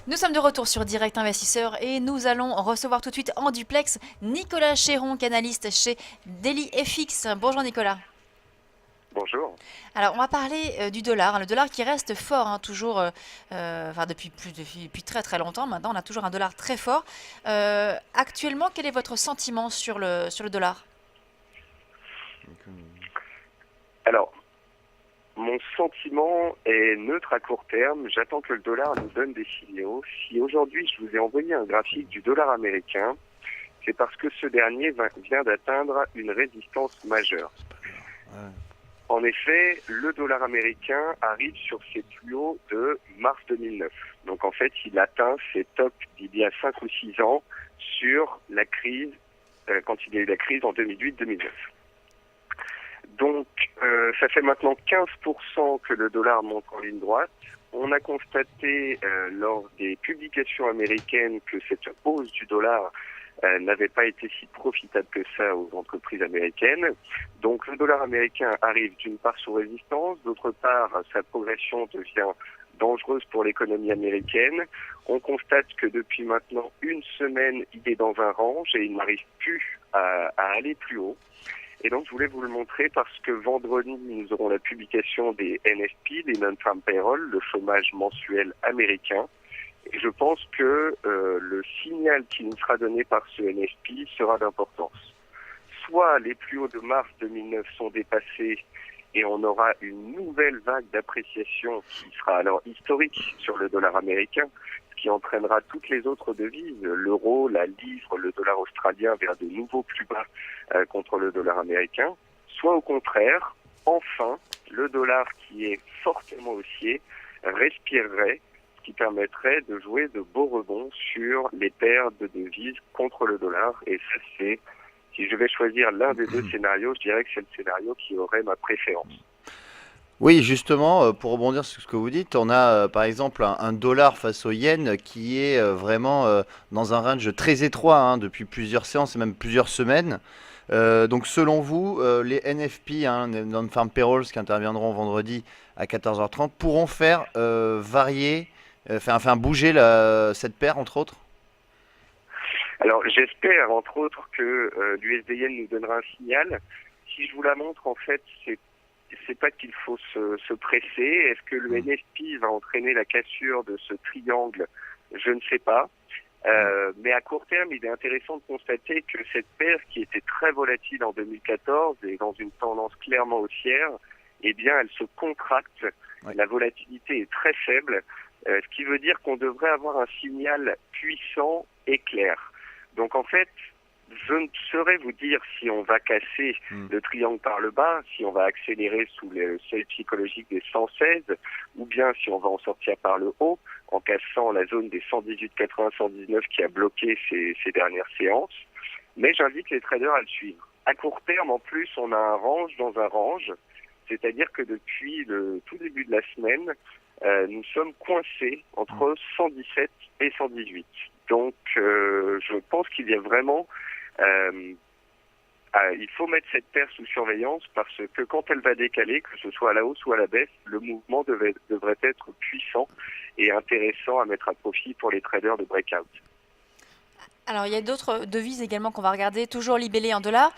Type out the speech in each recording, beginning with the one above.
Nous sommes de retour sur Direct Investisseur et nous allons recevoir tout de suite en duplex Nicolas Chéron, canaliste chez Daily FX. Bonjour Nicolas. Bonjour. Alors on va parler du dollar, hein, le dollar qui reste fort, hein, toujours, enfin depuis très très longtemps maintenant, on a toujours un dollar très fort. Actuellement, quel est votre sentiment sur le dollar? Alors, mon sentiment est neutre à court terme. J'attends que le dollar nous donne des signaux. Si aujourd'hui je vous ai envoyé un graphique du dollar américain, c'est parce que ce dernier vient d'atteindre une résistance majeure. En effet, le dollar américain arrive sur ses plus hauts de mars 2009. Donc en fait, il atteint ses tops d'il y a 5 ou 6 ans sur la crise, quand il y a eu la crise en 2008-2009. Donc, ça fait maintenant 15% que le dollar monte en ligne droite. On a constaté lors des publications américaines que cette hausse du dollar n'avait pas été si profitable que ça aux entreprises américaines. Donc, le dollar américain arrive d'une part sous résistance, d'autre part, sa progression devient dangereuse pour l'économie américaine. On constate que depuis maintenant une semaine, il est dans un range et il n'arrive plus à aller plus haut. Et donc, je voulais vous le montrer parce que vendredi, nous aurons la publication des NFP, les Non-Farm Payroll, le chômage mensuel américain. Et je pense que le signal qui nous sera donné par ce NFP sera d'importance. Soit les plus hauts de mars 2009 sont dépassés et on aura une nouvelle vague d'appréciation qui sera alors historique sur le dollar américain, ce qui entraînera toutes les autres devises, l'euro, la livre, le dollar australien vers de nouveaux plus bas contre le dollar américain. Soit au contraire, enfin, le dollar qui est fortement haussier respirerait, ce qui permettrait de jouer de beaux rebonds sur les paires de devises contre le dollar. Et ça, c'est, si je vais choisir l'un des deux scénarios, je dirais que c'est le scénario qui aurait ma préférence. Oui, justement, pour rebondir sur ce que vous dites, on a par exemple un dollar face au yen qui est vraiment dans un range très étroit hein, depuis plusieurs séances et même plusieurs semaines. Donc selon vous, les NFP, hein, les Non-Farm Payrolls qui interviendront vendredi à 14h30, pourront faire varier, enfin bouger cette paire entre autres? Alors j'espère entre autres que l'USD-Yen nous donnera un signal. Si je vous la montre, en fait, c'est pas qu'il faut se presser. Est-ce que le Hmm. NFP va entraîner la cassure de ce triangle? Je ne sais pas. Ouais. Mais à court terme, il est intéressant de constater que cette paire qui était très volatile en 2014 et dans une tendance clairement haussière, eh bien, elle se contracte. Ouais. La volatilité est très faible, ce qui veut dire qu'on devrait avoir un signal puissant et clair. Donc en fait, je ne saurais vous dire si on va casser Hmm. le triangle par le bas, si on va accélérer sous le seuil psychologique des 116, ou bien si on va en sortir par le haut, en cassant la zone des 118,80-119 qui a bloqué ces dernières séances. Mais j'invite les traders à le suivre. À court terme, en plus, on a un range dans un range, c'est-à-dire que depuis le tout début de la semaine, nous sommes coincés Hmm. entre 117 et 118. Donc, je pense qu'il y a vraiment euh, il faut mettre cette paire sous surveillance parce que quand elle va décaler, que ce soit à la hausse ou à la baisse, le mouvement devrait être puissant et intéressant à mettre à profit pour les traders de breakout. Alors il y a d'autres devises également qu'on va regarder, toujours libellées en dollars.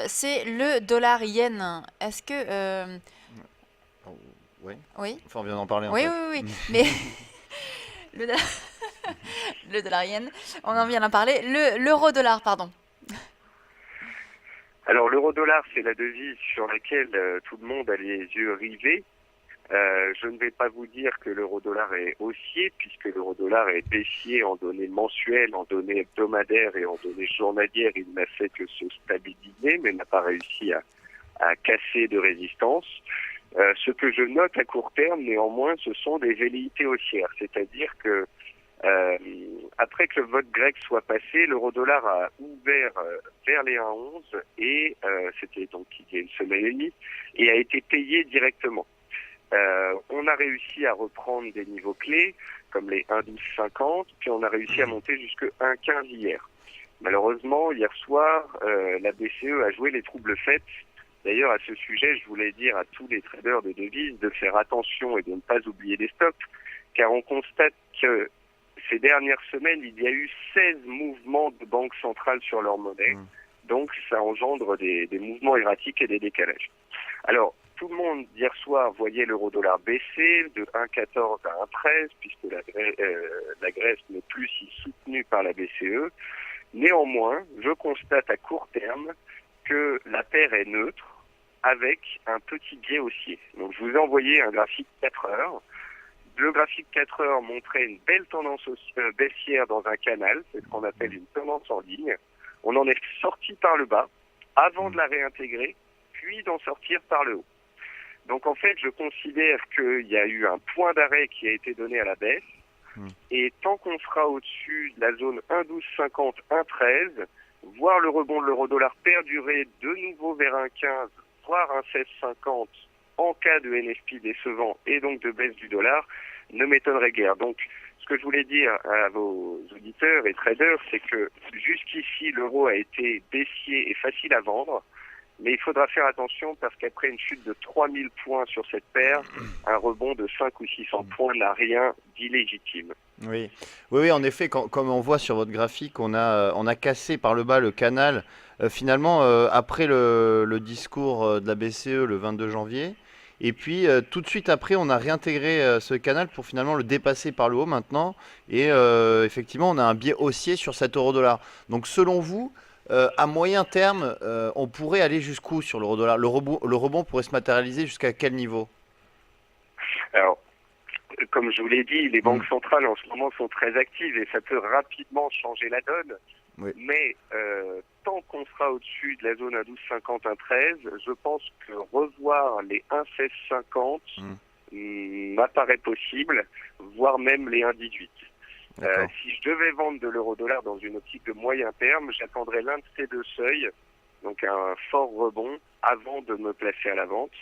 C'est le dollar yen. Est-ce que... Oh, ouais. oui? Enfin, on vient d'en parler en Oui, oui, fait. oui, oui. Mais le dollar, le dollar yen, on en vient d'en parler. L'euro-dollar, pardon. Alors l'euro-dollar, c'est la devise sur laquelle tout le monde a les yeux rivés. Je ne vais pas vous dire que l'euro-dollar est haussier, puisque l'euro-dollar est baissier en données mensuelles, en données hebdomadaires et en données journalières. Il n'a fait que se stabiliser, mais n'a pas réussi à casser de résistance. Ce que je note à court terme, néanmoins, ce sont des velléités haussières, c'est-à-dire que euh, après que le vote grec soit passé, l'euro-dollar a ouvert vers les 1,11 et c'était donc il y a une semaine et demie et a été payé directement. On a réussi à reprendre des niveaux clés comme les 1,1250, puis on a réussi à monter jusque 1,15 hier. Malheureusement, hier soir, la BCE a joué les troubles faits. D'ailleurs, à ce sujet, je voulais dire à tous les traders de devises de faire attention et de ne pas oublier les stops, car on constate que ces dernières semaines, il y a eu 16 mouvements de banque centrale sur leur monnaie. Mm. Donc, ça engendre des mouvements erratiques et des décalages. Alors, tout le monde, hier soir, voyait l'euro-dollar baisser de 1,14 à 1,13, puisque la Grèce n'est plus si soutenue par la BCE. Néanmoins, je constate à court terme que la paire est neutre, avec un petit biais haussier. Donc, je vous ai envoyé un graphique 4 heures. Le graphique 4 heures montrait une belle tendance baissière dans un canal, c'est ce qu'on appelle une tendance en ligne. On en est sorti par le bas, avant de la réintégrer, puis d'en sortir par le haut. Donc en fait, je considère qu'il y a eu un point d'arrêt qui a été donné à la baisse, et tant qu'on sera au-dessus de la zone 1,1250, 1,13, voir le rebond de l'euro-dollar perdurer de nouveau vers 1,15, voire 1,1650 en cas de NFP décevant et donc de baisse du dollar, ne m'étonnerait guère. Donc, ce que je voulais dire à vos auditeurs et traders, c'est que jusqu'ici, l'euro a été baissier et facile à vendre, mais il faudra faire attention parce qu'après une chute de 3000 points sur cette paire, un rebond de 5 ou 600 points n'a rien d'illégitime. Oui, oui, oui, en effet, comme on voit sur votre graphique, on a cassé par le bas le canal. Finalement, après le discours de la BCE le 22 janvier, et puis tout de suite après, on a réintégré ce canal pour finalement le dépasser par le haut maintenant. Et effectivement, on a un biais haussier sur cet euro-dollar. Donc, selon vous, à moyen terme, on pourrait aller jusqu'où sur l'euro-dollar? Le rebond pourrait se matérialiser jusqu'à quel niveau? Alors, comme je vous l'ai dit, les banques centrales en ce moment sont très actives et ça peut rapidement changer la donne. Oui. Mais tant qu'on sera au-dessus de la zone 1,1250, 1,13, je pense que revoir les 1,1650 m'apparaît possible, voire même les 1,18. Si je devais vendre de l'euro-dollar dans une optique de moyen terme, j'attendrais l'un de ces deux seuils, donc un fort rebond, avant de me placer à la vente.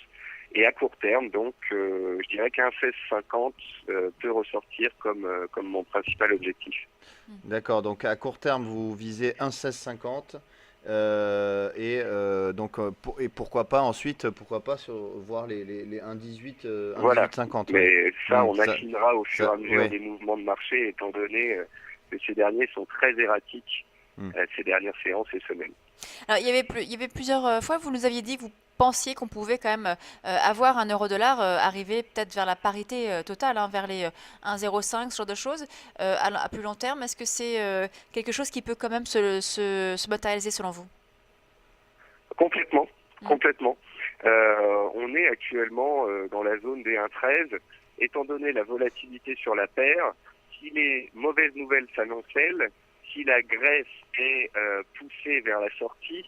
Et à court terme, donc, je dirais qu'un 16,50 peut ressortir comme mon principal objectif. D'accord, donc à court terme, vous visez 1,1650 et pourquoi pas ensuite, voir les 1,18, Voilà, 1,1850. mais ça, on Ça- affinera au fur et à mesure ouais. des mouvements de marché, étant donné que ces derniers sont très erratiques ces dernières séances et semaines. Alors, il y avait plusieurs fois, vous nous aviez dit que vous pensiez qu'on pouvait quand même avoir un euro-dollar arriver peut-être vers la parité totale, hein, vers les 1,05, ce genre de choses, à plus long terme. Est-ce que c'est quelque chose qui peut quand même se matérialiser selon vous? Complètement, Mm. complètement. On est actuellement dans la zone des 1,13. Étant donné la volatilité sur la paire, si les mauvaises nouvelles s'annoncent, si la Grèce est poussée vers la sortie,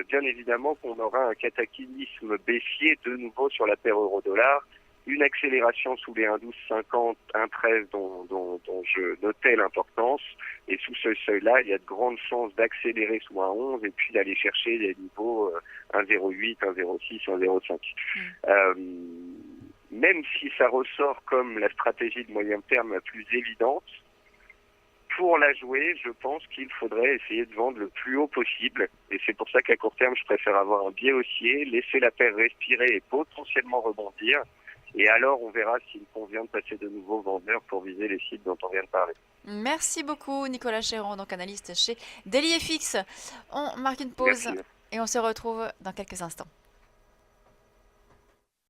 bien évidemment qu'on aura un cataclysme baissier de nouveau sur la paire euro-dollar, une accélération sous les 1,1250, 1,13 dont je notais l'importance, et sous ce seuil-là, il y a de grandes chances d'accélérer sous 1,11 et puis d'aller chercher des niveaux 1,08, 1,06, 1,05. Même si ça ressort comme la stratégie de moyen terme la plus évidente, pour la jouer, je pense qu'il faudrait essayer de vendre le plus haut possible. Et c'est pour ça qu'à court terme, je préfère avoir un biais haussier, laisser la paire respirer et potentiellement rebondir. Et alors, on verra s'il convient de passer de nouveaux vendeurs pour viser les cibles dont on vient de parler. Merci beaucoup, Nicolas Chéron, donc analyste chez DailyFX. On marque une pause Merci. et on se retrouve dans quelques instants.